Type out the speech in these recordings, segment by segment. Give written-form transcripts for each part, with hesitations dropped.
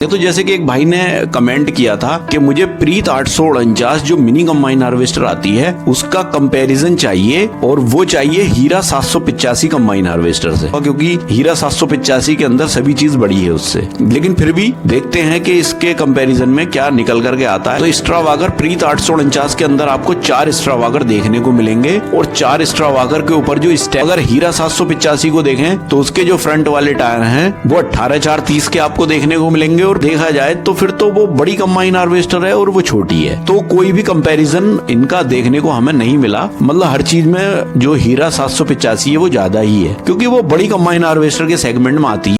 तो जैसे कि एक भाई ने कमेंट किया था कि मुझे प्रीत 849 जो मिनी कंबाइन हार्वेस्टर आती है उसका कंपैरिजन चाहिए और वो चाहिए हीरा 785 कंबाइन हार्वेस्टर से, क्योंकि हीरा 785 के अंदर सभी चीज बड़ी है उससे। लेकिन फिर भी देखते हैं कि इसके कंपैरिजन में क्या निकल करके आता है। तो स्ट्रावागर प्रीत 849 के अंदर आपको 4 स्ट्रावागर देखने को मिलेंगे और 4 स्ट्रावागर के ऊपर जो अगर हीरा 785 को देखें तो उसके जो फ्रंट वाले टायर हैं वो 18/4-30 के आपको देखने को मिलेंगे। और देखा जाए तो फिर तो वो बड़ी कंबाइन हार्वेस्टर है और वो छोटी है, तो कोई भी कंपैरिजन इनका देखने को हमें नहीं मिला। मतलब हर चीज में जो हीरा 785 है वो ज्यादा ही है, क्योंकि वो बड़ी कंबाइन हार्वेस्टर के सेगमेंट में आती है।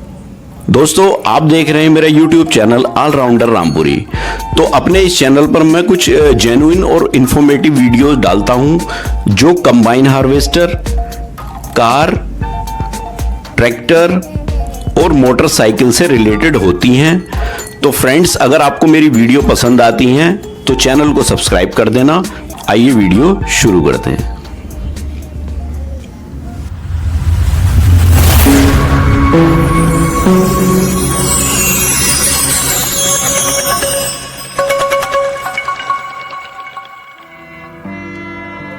दोस्तों, आप देख रहे हैं मेरा YouTube चैनल ऑलराउंडर रामपुरी। तो अपने इस चैनल पर मैं कुछ जेन्युइन और इंफॉर्मेटिव वीडियोस डालता हूं जो कंबाइन हार्वेस्टर, कार, ट्रैक्टर और मोटरसाइकिल से रिलेटेड होती हैं। तो फ्रेंड्स, अगर आपको मेरी वीडियो पसंद आती हैं तो चैनल को सब्सक्राइब कर देना। आइए वीडियो शुरू करते हैं।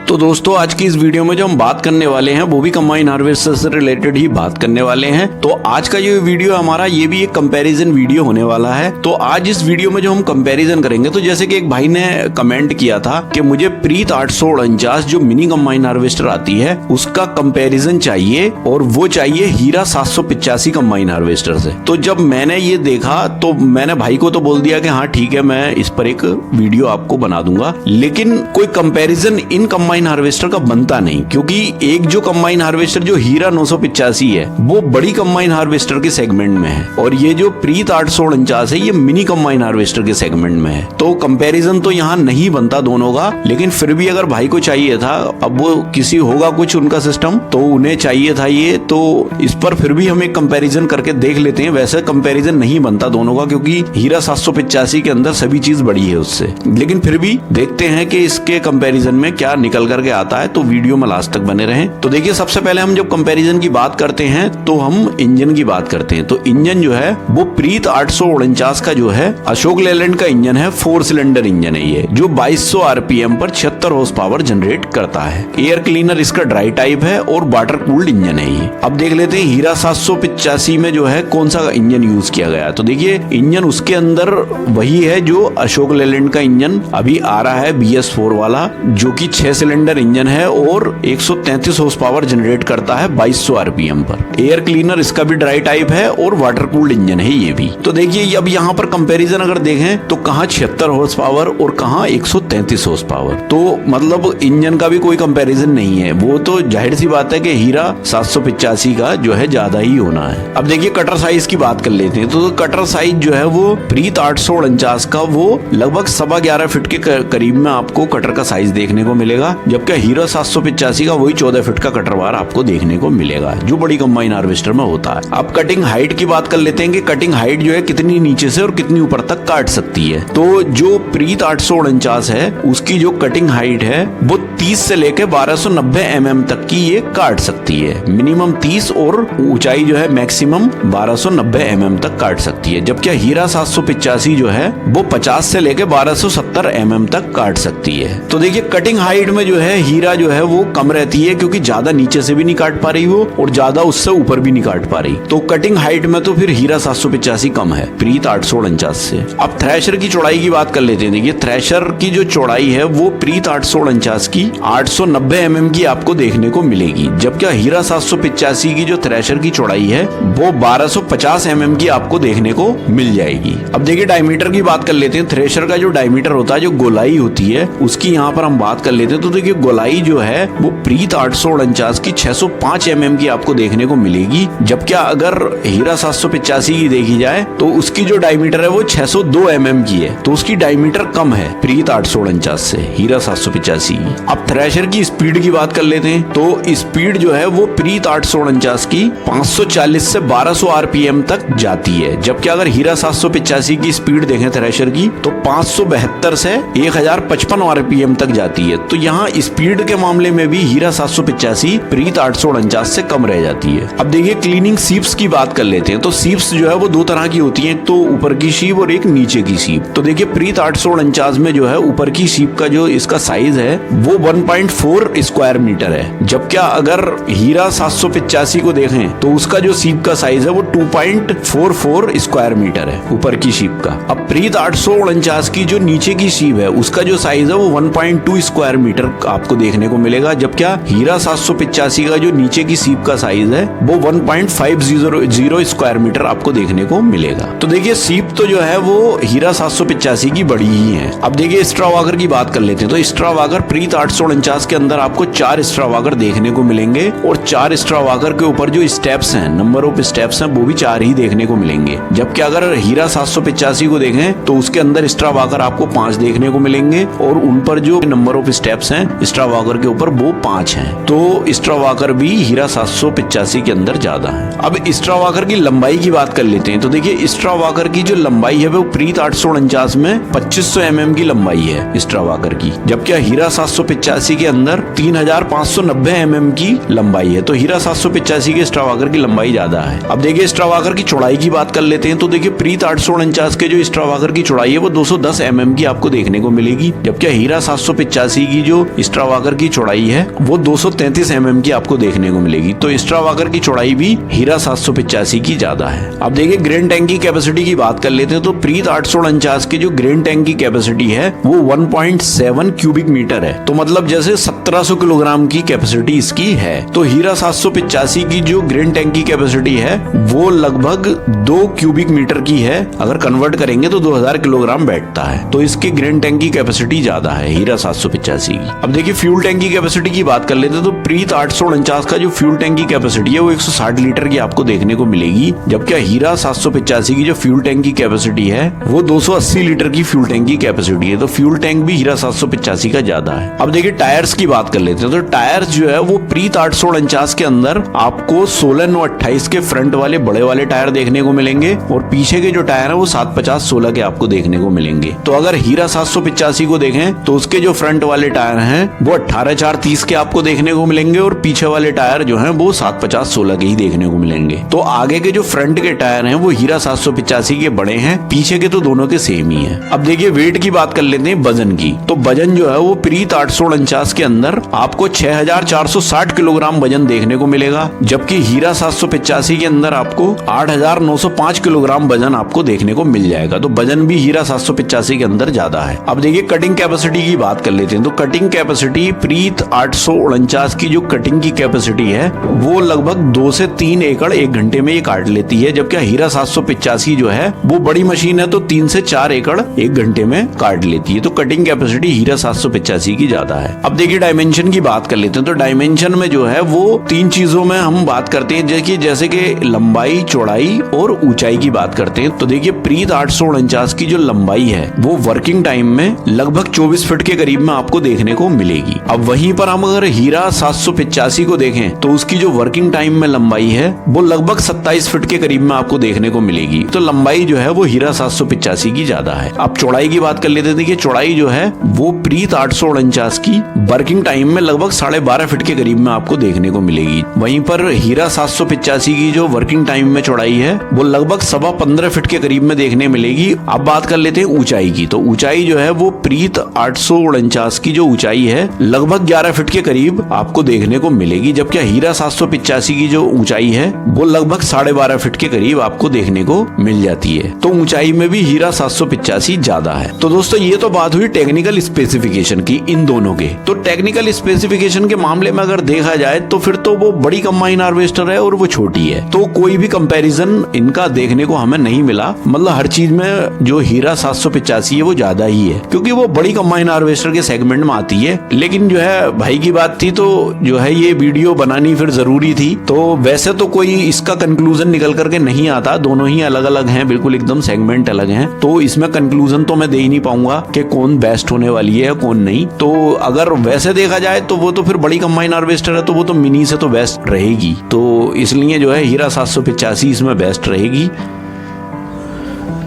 तो दोस्तों, आज की इस वीडियो में जो हम बात करने वाले हैं वो भी कंबाइन हार्वेस्टर से रिलेटेड ही बात करने वाले हैं। तो आज का जो वीडियो हमारा ये भी एक कंपैरिजन वीडियो होने वाला है। तो आज इस वीडियो में जो हम कंपैरिजन करेंगे, तो जैसे कि एक भाई ने कमेंट किया था कि मुझे प्रीत 849 जो मिनी कंबाइन हार्वेस्टर आती है उसका कंपैरिजन चाहिए और वो चाहिए हीरा 785 कंबाइन हार्वेस्टर से। तो जब मैंने ये देखा तो मैंने भाई को तो बोल दिया कि हाँ ठीक है, मैं इस पर एक वीडियो आपको बना दूंगा। लेकिन कोई कंपैरिजन इन कंबाइन हार्वेस्टर का बनता नहीं, क्योंकि एक जो कंबाइन हार्वेस्टर जो हीरा 985 है वो बड़ी कंबाइन हार्वेस्टर के सेगमेंट में है और ये जो प्रीत 849 है ये मिनी कंबाइन हार्वेस्टर के सेगमेंट में है। तो कंपैरिजन तो यहाँ नहीं बनता दोनों का। लेकिन फिर भी अगर भाई को चाहिए था, अब वो किसी होगा कुछ उनका सिस्टम, तो उन्हें चाहिए था ये, तो इस पर फिर भी हम एक कंपैरिजन करके देख लेते हैं। वैसे कंपैरिजन नहीं बनता दोनों का, क्योंकि हीरा 785 के अंदर सभी चीज बड़ी है उससे। लेकिन फिर भी देखते हैं कि इसके कंपैरिजन में क्या निकल करके आता है। तो वीडियो में लास्ट तक बने रहें। तो देखिए, सबसे पहले हम जब कंपैरिजन की बात करते हैं तो हम इंजन की बात करते हैं। तो इंजन जो है वो प्रीत 849 का जो है अशोक लेलैंड का इंजन है। 4 सिलेंडर इंजन है ये, जो 2200 आरपीएम पर 76 हॉर्स पावर जनरेट करता है। एयर क्लीनर इसका ड्राई टाइप है और वाटर कूल्ड इंजन है ये। अब देख लेते हैं हीरा 785 में जो है कौन सा इंजन यूज किया गया है। तो देखिए, इंजन उसके अंदर वही है जो अशोक लेलैंड का इंजन अभी आ रहा है, BS4 वाला, जो कि 6 सिलेंडर इंजन है और 133 हॉर्स पावर जनरेट करता है 2200 आरपीएम पर। एयर क्लीनर इसका भी ड्राई टाइप है और वाटर कूल्ड इंजन है ये भी। तो देखिए, अब यहाँ पर कंपैरिजन अगर देखें तो कहाँ 76 हॉर्स पावर और कहाँ 133 हॉर्स पावर। तो मतलब इंजन का भी कोई कंपैरिजन नहीं है। वो तो जाहिर सी बात है कि हीरा 785 का जो है ज्यादा ही होना है। अब देखिए, कटर साइज की बात कर लेते हैं। तो कटर साइज जो है वो प्रीत 849 का वो लगभग 11.25 फीट के करीब में आपको कटर का साइज देखने को मिलेगा, जबकि हीरा 785 का वही 14 फीट का कटर वार आपको देखने को मिलेगा, जो बड़ी कंबाइन हार्वेस्टर में होता है। अब कटिंग हाइट की बात कर लेते हैं कि कटिंग हाइट जो है कितनी नीचे से और कितनी ऊपर तक काट सकती है। तो जो प्रीत 849 है उसकी जो कटिंग हाइट है वो 30 से लेकर 1290 mm तक की ये काट सकती है। मिनिमम 30 और ऊंचाई जो है मैक्सिमम 1290 mm तक काट सकती है, जबकि हीरा 785 जो है वो 50 से लेकर 1270 mm तक काट सकती है। तो देखिए, कटिंग हाइट में जो है हीरा जो है वो कम रहती है, क्योंकि ज्यादा नीचे से भी नहीं काट पा रही वो और ज्यादा उससे ऊपर भी नहीं काट पा रही। तो कटिंग हाइट में तो फिर हीरा 785 कम है प्रीत 849 से। अब थ्रेशर की चौड़ाई की बात कर लेते हैं। देखिए, थ्रेशर की जो चौड़ाई है वो प्रीत 849 की 890 mm की आपको देखने को मिलेगी, जबकि हीरा 785 की जो थ्रेशर की चौड़ाई है वो 1250 mm की आपको देखने को मिल जाएगी। अब देखिए, डायमीटर की बात कर लेते हैं। थ्रेशर का जो डायमीटर होता है, जो गोलाई होती है, उसकी यहाँ पर हम बात कर लेते हैं। तो देखिए, गोलाई जो है वो प्रीत 849 की 605 mm की आपको देखने को मिलेगी, जबकि अगर हीरा 785 की देखी जाए तो उसकी जो डायमीटर है वो 602 mm की है। तो उसकी डायमीटर कम है प्रीत 849 से, हीरा 785 की। अब थ्रेशर की स्पीड की बात कर लेते हैं। तो स्पीड जो है वो प्रीत 849 की 540 से 1200 आरपीएम तक जाती है, जबकि अगर हीरा 785 की स्पीड देखें थ्रेशर की तो 572 से 1055 आरपीएम तक जाती है। तो यहाँ स्पीड के मामले में भी हीरा 785 प्रीत 849 से कम रह जाती है। अब देखिए क्लीनिंग सीप्स की बात कर लेते हैं। तो सीप्स जो है वो दो तरह की होती हैं, तो ऊपर की सीप और एक नीचे की सीप। तो देखिए प्रीत 849 में जो है ऊपर की सीप का जो इसका साइज है वो 1.4 स्क्वायर मीटर है, जबकि अगर हीरा 785 को देखें तो उसका जो सीप का साइज है वो 2.44 स्क्वायर मीटर है ऊपर की सीप का। अब प्रीत 849 की जो नीचे की सीप है उसका जो साइज है वो 1.2 स्क्वायर मीटर आपको देखने को मिलेगा, जबकि हीरा 785 का जो नीचे की सीप का साइज है वो 1.50 स्क्वायर मीटर आपको देखने को मिलेगा। तो देखिए सीप तो जो है वो हीरा 785 की बड़ी ही है। अब देखिए स्ट्रा वाकर की बात कर लेते हैं। तो स्ट्रा वाकर प्रीत 849 के अंदर आपको 4 स्ट्रा वाकर देखने को मिलेंगे और 4 स्ट्रा वाकर के ऊपर जो स्टेप्स हैं, नंबर ऑफ स्टेप्स हैं, वो भी 4 ही देखने को मिलेंगे। जबकि अगर हीरा 785 को देखें तो उसके अंदर स्ट्रा वाकर आपको 5 देखने को मिलेंगे और उन पर जो नंबर ऑफ स्टेप्स हैं स्ट्रा वाकर के ऊपर वो 5 हैं। तो स्ट्रा वाकर भी हीरा 785 के अंदर ज्यादा है। अब स्ट्रा वाकर की लंबाई की बात कर लेते हैं। तो देखिए स्ट्रा वाकर की जो लंबाई है वो प्रीत 849 में 2500 mm की लंबाई है स्ट्रा वाकर की, जबकि हीरा 785 के अंदर 3590 mm की लंबाई है। तो हीरा 785 के स्ट्रा वाकर की लंबाई ज्यादा है। अब देखिए स्ट्रा वाकर की चौड़ाई की बात कर लेते हैं। तो देखिए प्रीत 849 के जो स्ट्रा वाकर की चौड़ाई है वो 210 mm की आपको देखने को मिलेगी, जबकि हीरा 785 की जो स्ट्रा वाकर की चौड़ाई है वो 233 mm की आपको देखने को मिलेगी। तो स्ट्रा वाकर की चौड़ाई भी हीरा 785 की ज्यादा है। अब देखिए ग्रेन टैंक की कैपेसिटी की बात कर लेते हैं। तो प्रीत 849 की जो ग्रेन टैंक की कैपेसिटी है वो 1.7 क्यूबिक मीटर है। तो मतलब जैसे 1700 किलोग्राम की कैपेसिटी इसकी है। तो हीरा 785 की जो ग्रेन टैंक की कैपेसिटी है वो लगभग 2 क्यूबिक मीटर की है। अगर कन्वर्ट करेंगे तो 2000 किलोग्राम बैठता है। तो इसके ग्रेन टैंक की कैपेसिटी ज्यादा है हीरा 785 की। अब देखिए फ्यूल टैंक की कैपेसिटी की बात कर लेते हैं। तो प्रीत 849 का जो फ्यूल टैंक की कैपेसिटी है वो 160 लीटर की आपको देखने को मिलेगी, जबकि हीरा 785 की जो फ्यूल टैंक की कैपेसिटी है वो 280 लीटर की फ्यूल टैंक की कैपेसिटी है। तो फ्यूल टैंक भी हीरा 785 का ज्यादा है। अब देखिए टायर्स की बात कर लेते हैं। तो टायर्स जो है वो प्रीत 849 के अंदर आपको 16 9 28 के फ्रंट वाले बड़े वाले टायर देखने को मिलेंगे और पीछे के जो टायर है वो 750 16 के आपको देखने को मिलेंगे। तो अगर हीरा 785 को देखें तो उसके जो फ्रंट वाले टायर हैं वो 18 4 30 के आपको देखने को मिलेंगे और पीछे वाले टायर जो हैं वो 750 16 के ही देखने को मिलेंगे। तो आगे के जो फ्रंट के टायर हैं वो हीरा 785 के बड़े हैं, पीछे के तो दोनों के सेम ही है। अब देखिए वेट की बात कर लेते हैं, वजन की। तो वजन जो है वो प्रीत 849 के अंदर आपको 6460 किलोग्राम वजन देखने को मिलेगा, जबकि हीरा 785 के अंदर आपको 8905 किलोग्राम वजन आपको देखने को मिल जाएगा। तो वजन भी हीरा 785 के अंदर ज्यादा है। अब देखिए कटिंग कैपेसिटी की बात कर लेते हैं। तो कटिंग कैपेसिटी प्रीत 849 की जो कटिंग की कैपेसिटी है वो लगभग 2 से 3 एकड़ 1 घंटे में ये काट लेती है, जबकि हीरा 785 जो है वो बड़ी मशीन है तो 3 से 4 एकड़ 1 घंटे में काट लेती है। तो कटिंग कैपेसिटी हीरा 785 की ज्यादा है। अब देखिए डायमेंशन की बात कर लेते हैं। तो डायमेंशन में जो है वो 3 चीजों में हम बात करते हैं, जैसे कि लंबाई, चौड़ाई और ऊंचाई की बात करते हैं। तो देखिए प्रीत 849 की जो लंबाई है वो वर्किंग टाइम में लगभग 24 फीट के करीब में आपको देखने को मिलेगी। अब वहीं पर हम अगर हीरा 785 को देखें तो उसकी जो वर्किंग टाइम में लंबाई है वो लगभग 27 फीट के करीब में आपको देखने को मिलेगी। तो लंबाई जो है वो हीरा 785 की ज्यादा है। अब चौड़ाई की बात कर लेते हैं। देखिए चौड़ाई जो है वो प्रीत 849 की वर्किंग टाइम में लगभग 12.5 फीट के करीब में आपको देखने को मिलेगी। वहीं पर हीरा 785 की जो वर्किंग टाइम में चौड़ाई है वो लगभग 15.25 फीट के करीब में देखने मिलेगी। अब बात कर लेते हैं ऊंचाई की। तो ऊंचाई जो है वो प्रीत 849 की जो ऊंचाई है लगभग 11 फीट के करीब आपको देखने को मिलेगी, जबकि हीरा 785 की जो ऊंचाई है वो लगभग 12.5 फीट के करीब आपको देखने को मिल जाती है। तो ऊंचाई में भी हीरा 785 ज्यादा है। तो दोस्तों ये तो बात हुई टेक्निकल स्पेसिफिकेशन की इन दोनों के। तो टेक्निकल स्पेसिफिकेशन के मामले में अगर देखा जाए तो फिर तो वो बड़ी कंबाइन हार्वेस्टर है और वो छोटी है, तो कोई भी कंपैरिजन इनका देखने को हमें नहीं मिला। मतलब हर चीज में जो हीरा 785 है वो ज्यादा ही है, क्योंकि वो बड़ी कंबाइन हार्वेस्टर के सेगमेंट में आती है। लेकिन जो है भाई की बात थी तो जो है ये वीडियो बनानी फिर जरूरी थी। तो वैसे तो कोई इसका कंक्लूजन निकल करके नहीं आता, दोनों ही अलग अलग हैं, बिल्कुल एकदम सेगमेंट अलग हैं। तो इसमें कंक्लूजन तो मैं दे ही नहीं पाऊंगा कि कौन बेस्ट होने वाली है कौन नहीं। तो अगर वैसे देखा जाए तो वो तो फिर बड़ी कंबाइन हार्वेस्टर है तो वो तो मिनी से तो बेस्ट रहेगी। तो इसलिए जो है हीरा 785 इसमें बेस्ट रहेगी।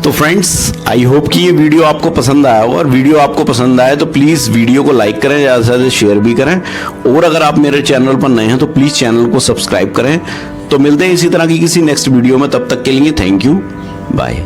तो फ्रेंड्स, आई होप कि ये वीडियो आपको पसंद आया होगा, और वीडियो आपको पसंद आए तो प्लीज़ वीडियो को लाइक करें, ज़्यादा से ज़्यादा शेयर भी करें, और अगर आप मेरे चैनल पर नए हैं तो प्लीज़ चैनल को सब्सक्राइब करें। तो मिलते हैं इसी तरह की किसी नेक्स्ट वीडियो में, तब तक के लिए थैंक यू, बाय।